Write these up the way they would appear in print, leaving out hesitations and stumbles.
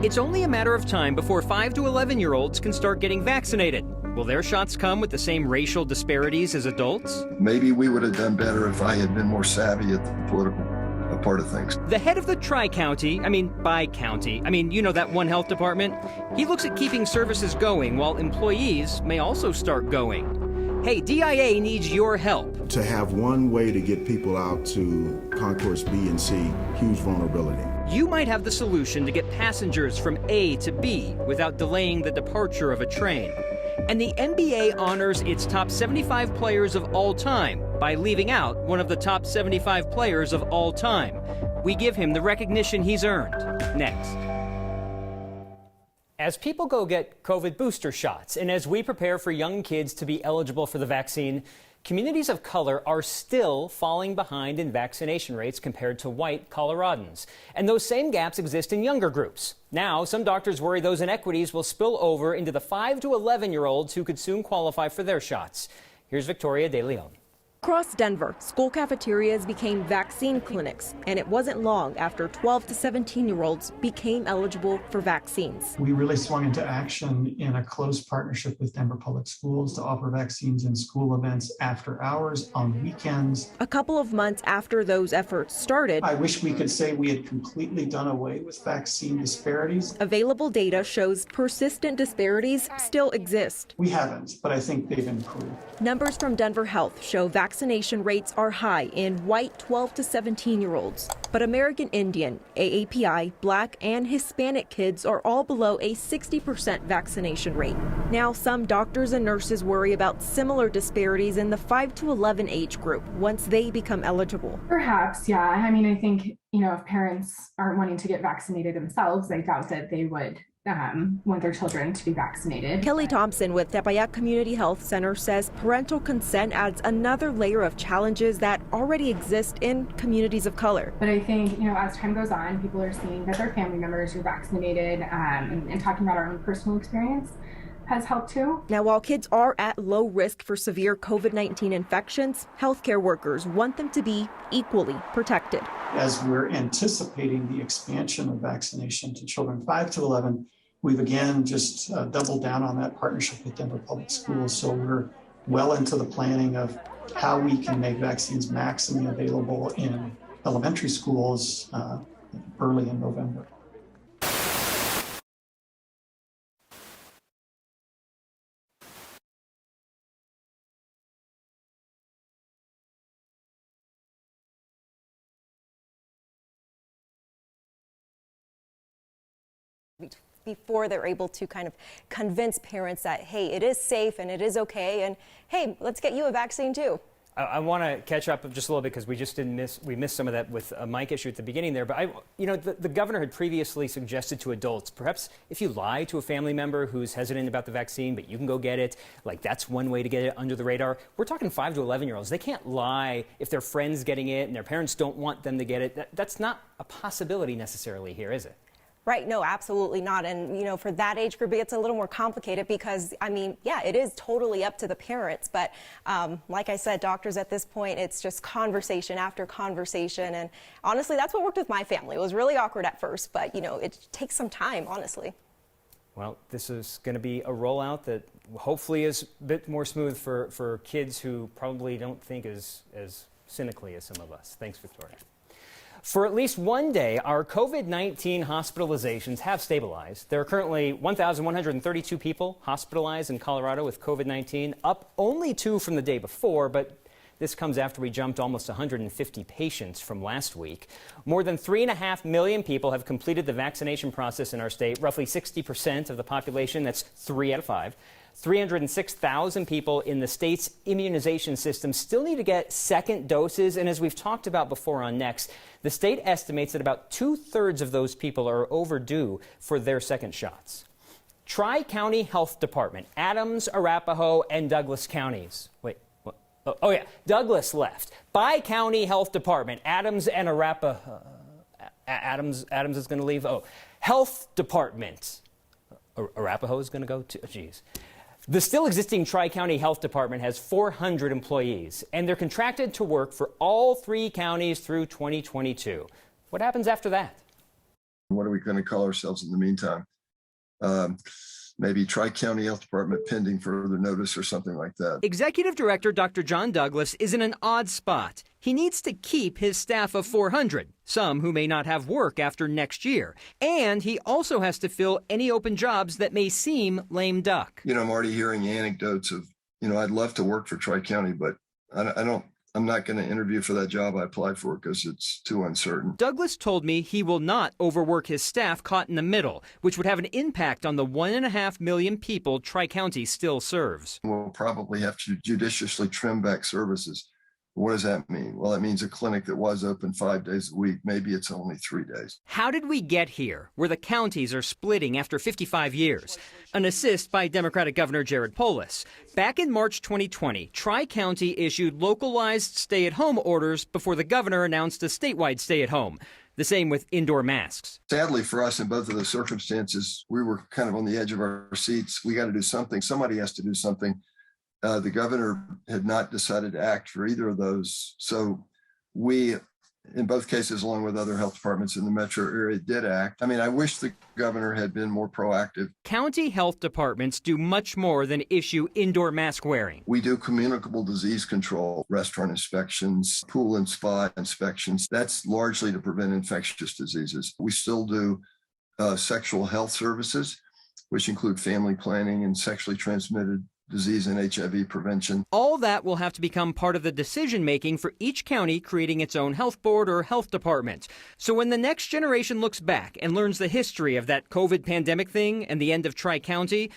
It's only a matter of time before 5 to 11-year-olds can start getting vaccinated. Will their shots come with the same racial disparities as adults? Maybe we would have done better if I had been more savvy at the political part of things. The head of the bi-county, that one health department, he looks at keeping services going while employees may also start going. Hey, DIA needs your help. To have one way to get people out to concourse B and C, huge vulnerability. You might have the solution to get passengers from A to B without delaying the departure of a train. And the NBA honors its top 75 players of all time by leaving out one of the top 75 players of all time. We give him the recognition he's earned. Next. As people go get COVID booster shots, and as we prepare for young kids to be eligible for the vaccine, communities of color are still falling behind in vaccination rates compared to white Coloradans. And those same gaps exist in younger groups. Now, some doctors worry those inequities will spill over into the 5 to 11-year-olds who could soon qualify for their shots. Here's Victoria De Leon. Across Denver, school cafeterias became vaccine clinics, and it wasn't long after 12 to 17-year-olds became eligible for vaccines. We really swung into action in a close partnership with Denver Public Schools to offer vaccines in school events after hours, on weekends. A couple of months after those efforts started, I wish we could say we had completely done away with vaccine disparities. Available data shows persistent disparities still exist. We haven't, but I think they've improved. Numbers from Denver Health show vaccination rates are high in white 12 to 17-year-olds. But American Indian, AAPI, Black, and Hispanic kids are all below a 60% vaccination rate. Now, some doctors and nurses worry about similar disparities in the 5 to 11 age group once they become eligible. Perhaps, yeah. I mean, I think, if parents aren't wanting to get vaccinated themselves, I doubt that they would want their children to be vaccinated. Kelly Thompson with Tepeyac Community Health Center says parental consent adds another layer of challenges that already exist in communities of color. But I think, as time goes on, people are seeing that their family members are vaccinated, and talking about our own personal experience has helped too. Now, while kids are at low risk for severe COVID-19 infections, healthcare workers want them to be equally protected. As we're anticipating the expansion of vaccination to children 5 to 11, we've again just doubled down on that partnership with Denver Public Schools. So we're well into the planning of how we can make vaccines maximally available in elementary schools early in November. Before they're able to kind of convince parents that, hey, it is safe and it is okay, and hey, let's get you a vaccine too. I want to catch up just a little bit because we missed some of that with a mic issue at the beginning there. But the governor had previously suggested to adults, perhaps if you lie to a family member who's hesitant about the vaccine, but you can go get it, like that's one way to get it under the radar. We're talking 5 to 11-year-olds. They can't lie if their friend's getting it and their parents don't want them to get it. That's not a possibility necessarily here, is it? Right, no, absolutely not. And, for that age group, it's a little more complicated because, it is totally up to the parents. But like I said, doctors at this point, it's just conversation after conversation. And honestly, that's what worked with my family. It was really awkward at first, but, it takes some time, honestly. Well, this is going to be a rollout that hopefully is a bit more smooth for kids who probably don't think as cynically as some of us. Thanks, Victoria. For at least one day, our COVID-19 hospitalizations have stabilized. There are currently 1,132 people hospitalized in Colorado with COVID-19, up only 2 from the day before, but this comes after we jumped almost 150 patients from last week. More than 3.5 million people have completed the vaccination process in our state, roughly 60% of the population. That's 3 out of 5. 306,000 people in the state's immunization system still need to get second doses. And as we've talked about before on Next, the state estimates that about 2/3 of those people are overdue for their second shots. Tri-County Health Department, Adams, Arapahoe, and Douglas counties. Wait, what? Oh yeah, Douglas left. Bi-County Health Department, Adams and Arapahoe. Adams is going to leave. Oh, Health Department. Arapahoe is going to go too. Oh, geez. The still existing Tri-County Health Department has 400 employees, and they're contracted to work for all 3 counties through 2022. What happens after that? What are we going to call ourselves in the meantime? Maybe Tri-County Health Department pending further notice or something like that. Executive Director Dr. John Douglas is in an odd spot. He needs to keep his staff of 400, some who may not have work after next year. And he also has to fill any open jobs that may seem lame duck. I'm already hearing anecdotes of, I'd love to work for Tri-County, but I'm not going to interview for that job I applied for because it's too uncertain. Douglas told me he will not overwork his staff caught in the middle, which would have an impact on the 1.5 million people Tri-County still serves. We'll probably have to judiciously trim back services. What does that mean? Well, it means a clinic that was open 5 days a week, maybe it's only 3 days. How did we get here, where the counties are splitting after 55 years? An assist by Democratic Governor Jared Polis. Back in March 2020, Tri-County issued localized stay-at-home orders before the governor announced a statewide stay-at-home. The same with indoor masks. Sadly for us, in both of those circumstances, we were kind of on the edge of our seats. We got to do something. Somebody has to do something. The governor had not decided to act for either of those. So we, in both cases, along with other health departments in the metro area, did act. I wish the governor had been more proactive. County health departments do much more than issue indoor mask wearing. We do communicable disease control, restaurant inspections, pool and spa inspections. That's largely to prevent infectious diseases. We still do sexual health services, which include family planning and sexually transmitted disease and HIV prevention. All that will have to become part of the decision-making for each county creating its own health board or health department. So when the next generation looks back and learns the history of that COVID pandemic thing and the end of Tri-County,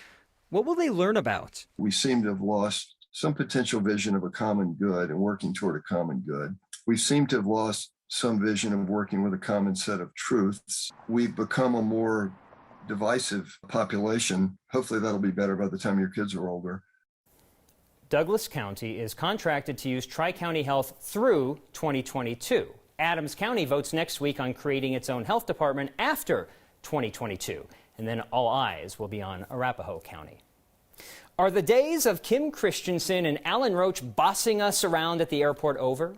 what will they learn about? We seem to have lost some potential vision of a common good and working toward a common good. We seem to have lost some vision of working with a common set of truths. We've become a more divisive population. Hopefully that'll be better by the time your kids are older. Douglas County is contracted to use Tri-County Health through 2022. Adams County votes next week on creating its own health department after 2022. And then all eyes will be on Arapahoe County. Are the days of Kim Christensen and Alan Roach bossing us around at the airport over?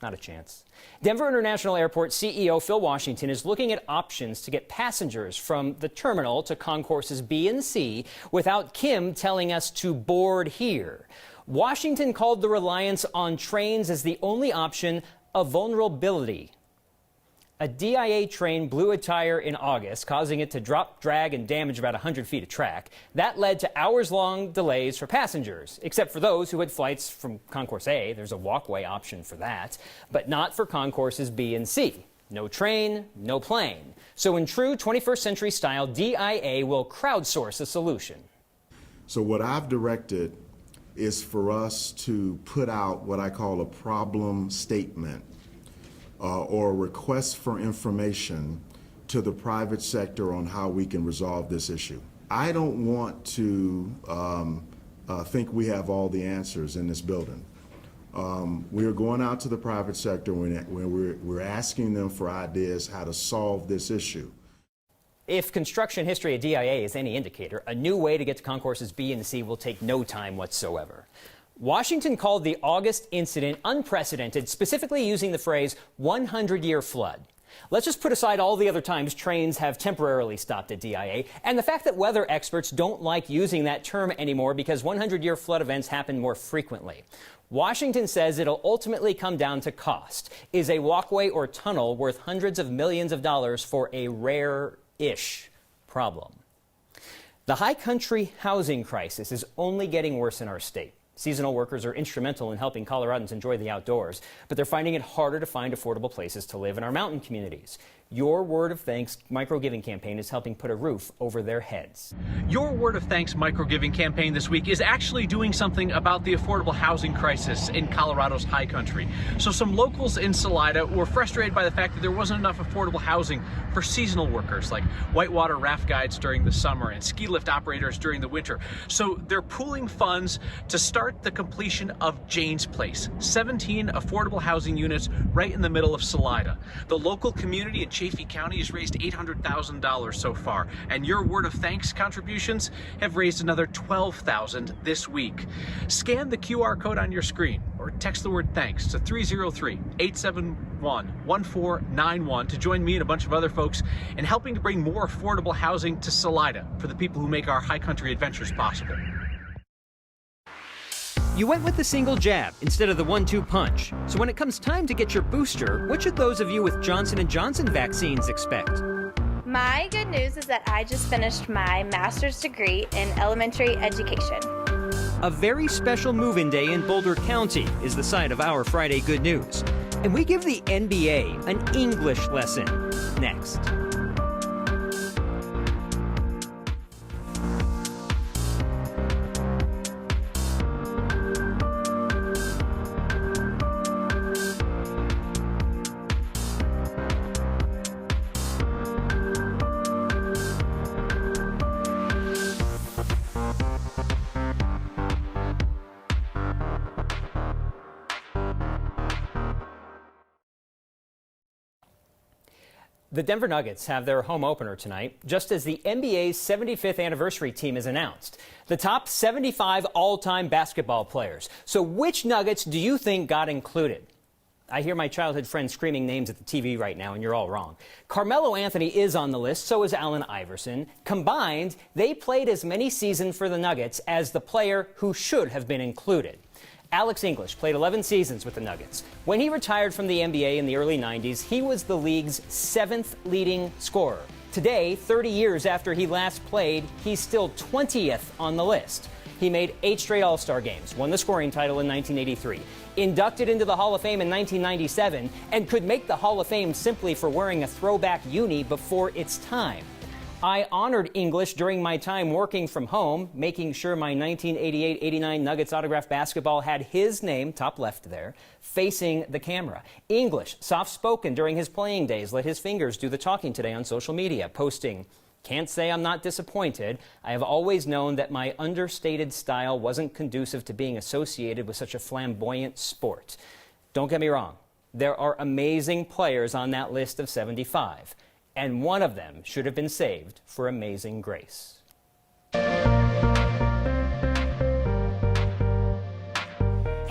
Not a chance. Denver International Airport CEO Phil Washington is looking at options to get passengers from the terminal to concourses B and C without Kim telling us to board here. Washington called the reliance on trains as the only option a vulnerability. A DIA train blew a tire in August, causing it to drop, drag, and damage about 100 feet of track. That led to hours-long delays for passengers, except for those who had flights from Concourse A. There's a walkway option for that, but not for Concourses B and C. No train, no plane. So in true 21st century style, DIA will crowdsource a solution. So what I've directed is for us to put out what I call a problem statement or a request for information to the private sector on how we can resolve this issue. I don't want to think we have all the answers in this building. We're going out to the private sector when we're asking them for ideas how to solve this issue. If construction history at DIA is any indicator, a new way to get to concourses B and C will take no time whatsoever. Washington called the August incident unprecedented, specifically using the phrase 100-year flood. Let's just put aside all the other times trains have temporarily stopped at DIA and the fact that weather experts don't like using that term anymore because 100-year flood events happen more frequently. Washington says it'll ultimately come down to cost. Is a walkway or tunnel worth hundreds of millions of dollars for a rare-ish problem? The high country housing crisis is only getting worse in our state. Seasonal workers are instrumental in helping Coloradans enjoy the outdoors, but they're finding it harder to find affordable places to live in our mountain communities. Your Word of Thanks micro-giving campaign is helping put a roof over their heads. Your Word of Thanks micro-giving campaign this week is actually doing something about the affordable housing crisis in Colorado's high country. So some locals in Salida were frustrated by the fact that there wasn't enough affordable housing for seasonal workers like whitewater raft guides during the summer and ski lift operators during the winter. So they're pooling funds to start the completion of Jane's Place, 17 affordable housing units right in the middle of Salida. The local community and Chaffee County has raised $800,000 so far, and your word of thanks contributions have raised another $12,000 this week. Scan the QR code on your screen or text the word thanks to 303-871-1491 to join me and a bunch of other folks in helping to bring more affordable housing to Salida for the people who make our high country adventures possible. You went with the single jab instead of the 1-2 punch. So when it comes time to get your booster, what should those of you with Johnson & Johnson vaccines expect? My good news is that I just finished my master's degree in elementary education. A very special move-in day in Boulder County is the site of our Friday Good News. And we give the NBA an English lesson next. The Denver Nuggets have their home opener tonight, just as the NBA's 75th anniversary team is announced. The top 75 all-time basketball players. So which Nuggets do you think got included? I hear my childhood friends screaming names at the TV right now, and you're all wrong. Carmelo Anthony is on the list, so is Allen Iverson. Combined, they played as many seasons for the Nuggets as the player who should have been included. Alex English played 11 seasons with the Nuggets. When he retired from the NBA in the early 90s, he was the league's 7th leading scorer. Today, 30 years after he last played, he's still 20th on the list. He made 8 straight All-Star games, won the scoring title in 1983, inducted into the Hall of Fame in 1997, and could make the Hall of Fame simply for wearing a throwback uni before its time. I honored English during my time working from home, making sure my 1988-89 Nuggets autographed basketball had his name, top left there, facing the camera. English, soft-spoken during his playing days, let his fingers do the talking today on social media, posting, "Can't say I'm not disappointed. I have always known that my understated style wasn't conducive to being associated with such a flamboyant sport." Don't get me wrong. There are amazing players on that list of 75. And one of them should have been saved for Amazing Grace. Hey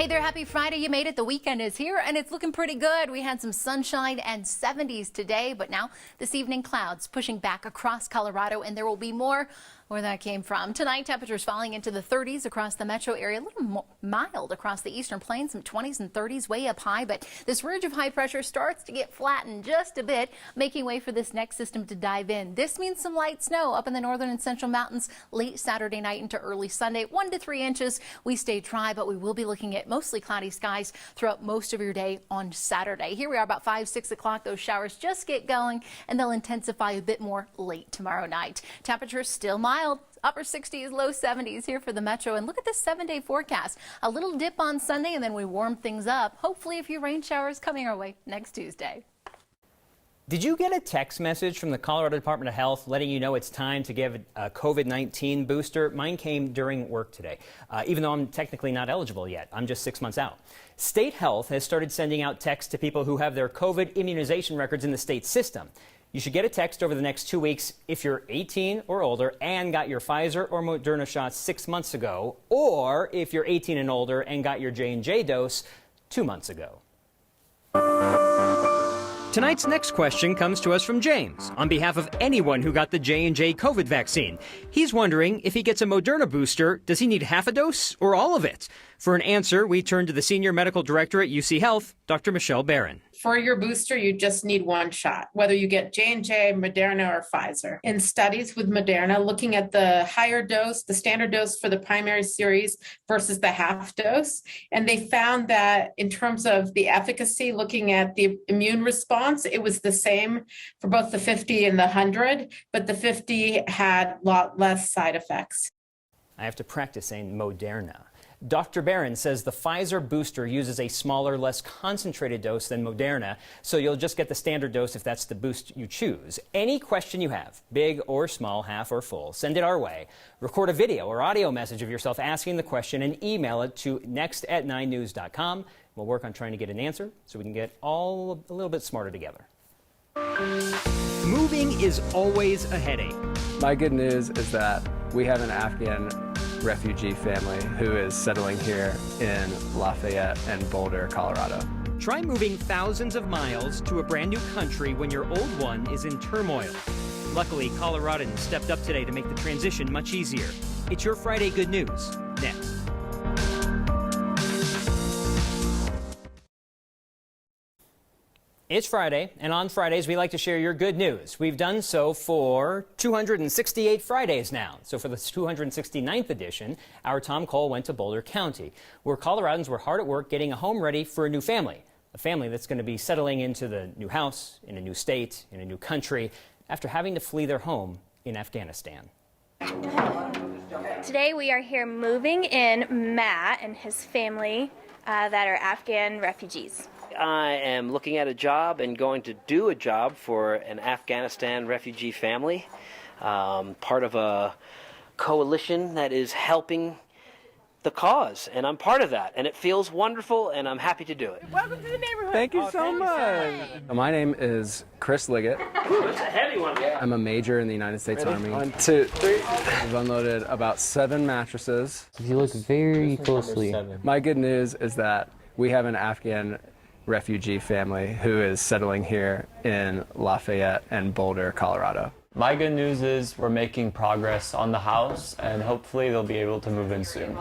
there, happy Friday. You made it. The weekend is here and it's looking pretty good. We had some sunshine and 70s today, but now this evening clouds pushing back across Colorado, and there will be more where that came from. Tonight, temperatures falling into the 30s across the metro area, a little more mild across the eastern plains, some 20s and 30s way up high, but this ridge of high pressure starts to get flattened just a bit, making way for this next system to dive in. This means some light snow up in the northern and central mountains late Saturday night into early Sunday, 1 to 3 inches. We stay dry, but we will be looking at mostly cloudy skies throughout most of your day on Saturday. Here we are about 5, 6 o'clock. Those showers just get going and they'll intensify a bit more late tomorrow night. Temperatures still mild. Upper 60s, low 70s here for the metro. And look at this 7-day forecast. A little dip on Sunday and then we warm things up. Hopefully a few rain showers coming our way next Tuesday. Did you get a text message from the Colorado Department of Health letting you know it's time to give a COVID-19 booster? Mine came during work today, even though I'm technically not eligible yet. I'm just 6 months out. State Health has started sending out texts to people who have their COVID immunization records in the state system. You should get a text over the next 2 weeks if you're 18 or older and got your Pfizer or Moderna shots 6 months ago, or if you're 18 and older and got your J&J dose 2 months ago. Tonight's next question comes to us from James on behalf of anyone who got the J&J COVID vaccine. He's wondering if he gets a Moderna booster, does he need half a dose or all of it? For an answer, we turn to the Senior Medical Director at UC Health, Dr. Michelle Barron. For your booster, you just need one shot, whether you get J&J, Moderna, or Pfizer. In studies with Moderna, looking at the higher dose, the standard dose for the primary series versus the half dose, and they found that in terms of the efficacy, looking at the immune response, it was the same for both the 50 and the 100, but the 50 had a lot less side effects. I have to practice saying Moderna. Dr. Barron says the Pfizer booster uses a smaller, less concentrated dose than Moderna, so you'll just get the standard dose if that's the boost you choose. Any question you have, big or small, half or full, send it our way. Record a video or audio message of yourself asking the question and email it to next@9news.com. We'll work on trying to get an answer so we can get all a little bit smarter together. Moving is always a headache. My good news is that we have an Afghan refugee family who is settling here in Lafayette and Boulder, Colorado. Try moving thousands of miles to a brand new country when your old one is in turmoil. Luckily, Coloradans stepped up today to make the transition much easier. It's your Friday Good News, next. It's Friday, and on Fridays we like to share your good news. We've done so for 268 Fridays now. So for the 269th edition, our Tom Cole went to Boulder County, where Coloradans were hard at work getting a home ready for a new family. A family that's going to be settling into the new house, in a new state, in a new country, after having to flee their home in Afghanistan. Today we are here moving in Matt and his family that are Afghan refugees. I am looking at a job and going to do a job for an Afghanistan refugee family, part of a coalition that is helping the cause, and I'm part of that, and it feels wonderful, and I'm happy to do it. Welcome to the neighborhood. Thank you so much. My name is Chris Liggett. It's a heavy one. I'm a major in the United States Army. 1, 2, 3. We've unloaded about 7 mattresses. If you look very closely. My good news is that we have an Afghan refugee family who is settling here in Lafayette and Boulder, Colorado. My good news is we're making progress on the house, and hopefully they'll be able to move in soon.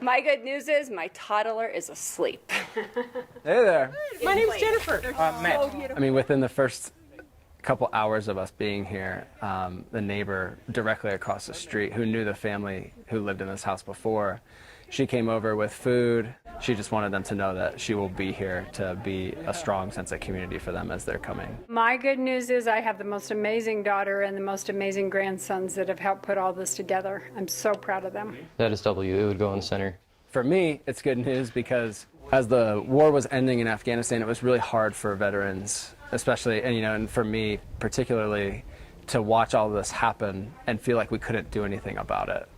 My good news is my toddler is asleep. Hey there. My name's Jennifer. Matt. I mean, within the first couple hours of us being here, the neighbor directly across the street who knew the family who lived in this house before, she came over with food. She just wanted them to know that she will be here to be a strong sense of community for them as they're coming. My good news is I have the most amazing daughter and the most amazing grandsons that have helped put all this together. I'm so proud of them. That is W. It would go in the center. For me, it's good news because as the war was ending in Afghanistan, it was really hard for veterans, especially, and for me particularly, to watch all this happen and feel like we couldn't do anything about it.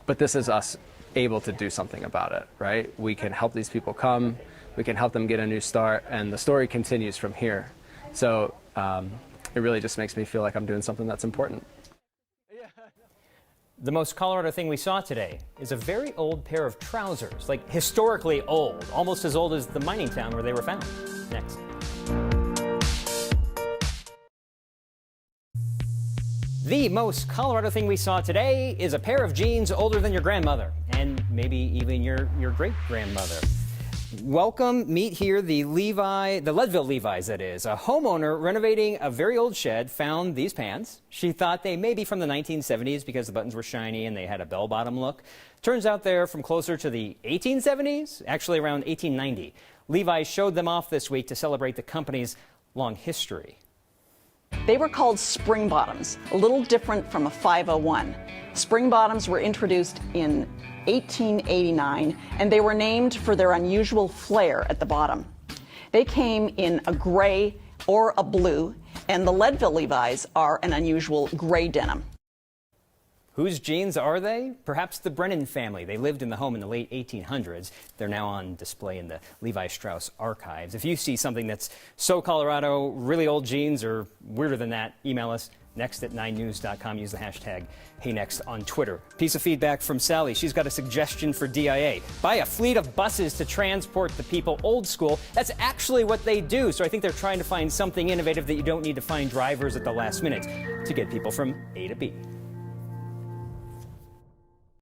But this is us able to do something about it, right? We can help these people come, we can help them get a new start, and the story continues from here. So it really just makes me feel like I'm doing something that's important. The most Colorado thing we saw today is a very old pair of trousers, like historically old, almost as old as the mining town where they were found. Next. The most Colorado thing we saw today is a pair of jeans older than your grandmother, and maybe even your great-grandmother. Welcome, meet here the Leadville Levi's, that is. A homeowner renovating a very old shed found these pants. She thought they may be from the 1970s because the buttons were shiny and they had a bell-bottom look. Turns out they're from closer to the 1870s, actually around 1890. Levi's showed them off this week to celebrate the company's long history. They were called spring bottoms, a little different from a 501. Spring bottoms were introduced in 1889, and they were named for their unusual flare at the bottom. They came in a gray or a blue, and the Leadville Levi's are an unusual gray denim. Whose jeans are they? Perhaps the Brennan family. They lived in the home in the late 1800s. They're now on display in the Levi Strauss archives. If you see something that's so Colorado, really old jeans, or weirder than that, email us next@9news.com. Use the hashtag HeyNext on Twitter. Piece of feedback from Sally. She's got a suggestion for DIA. Buy a fleet of buses to transport the people old school. That's actually what they do. So I think they're trying to find something innovative that you don't need to find drivers at the last minute to get people from A to B.